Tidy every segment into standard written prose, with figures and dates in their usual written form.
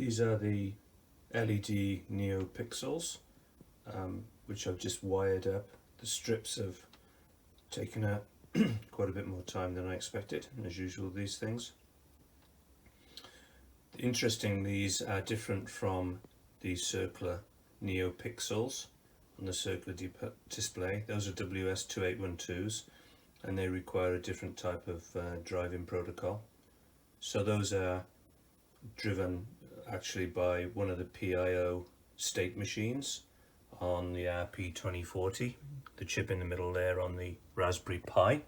These are the LED NeoPixels, which I've just wired up. The strips have taken out quite a bit more time than I expected, as usual these things. Interesting, these are different from the circular NeoPixels on the circular display. Those are WS2812s and they require a different type of driving protocol. So those are driven actually by one of the PIO state machines on the RP2040, the chip in the middle there on the Raspberry Pi.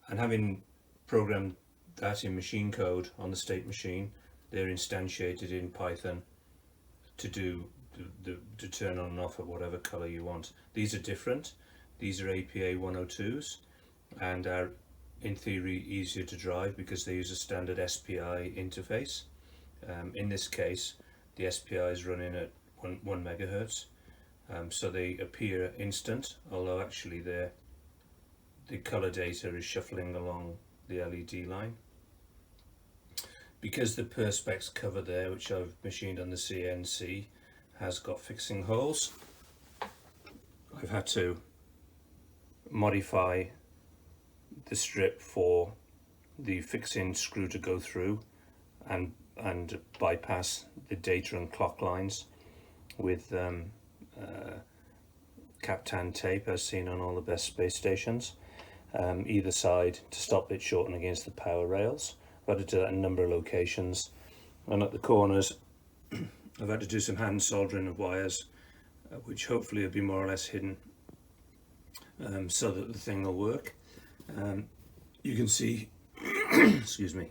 And having programmed that in machine code on the state machine, they're instantiated in Python to do to turn on and off at whatever color you want. These are different. These are APA102s and are in theory easier to drive because they use a standard SPI interface. In this case, the SPI is running at 1 megahertz, so they appear instant, although actually the color data is shuffling along the LED line. Because the Perspex cover there, which I've machined on the CNC, has got fixing holes, I've had to modify the strip for the fixing screw to go through and bypass the data and clock lines with Kaptan tape, as seen on all the best space stations, either side, to stop it shorting against the power rails. I've had to do that in a number of locations, and at the corners I've had to do some hand soldering of wires, which hopefully will be more or less hidden, so that the thing will work. You can see excuse me,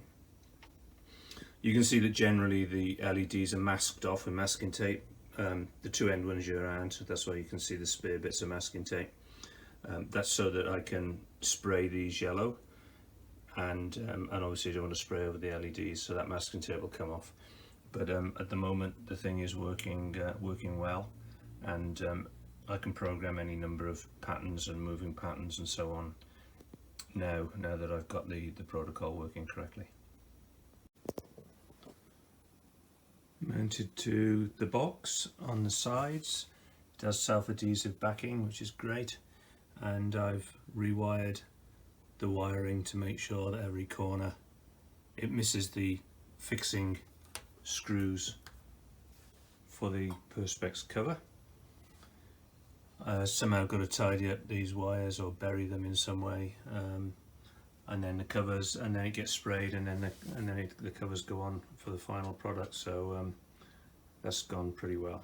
you can see that generally the LEDs are masked off with masking tape. The two end ones you around, that's why you can see the spare bits of masking tape. That's so that I can spray these yellow, and obviously I don't want to spray over the LEDs, so that masking tape will come off. But at the moment the thing is working well, and I can program any number of patterns and moving patterns and so on now that I've got the protocol working correctly. Mounted to the box on the sides, it does self-adhesive backing, which is great, and I've rewired the wiring to make sure that every corner it misses the fixing screws for the Perspex cover. Somehow got to tidy up these wires or bury them in some way, and then the covers, and then it gets sprayed, and then the covers go on for the final product. So that's gone pretty well.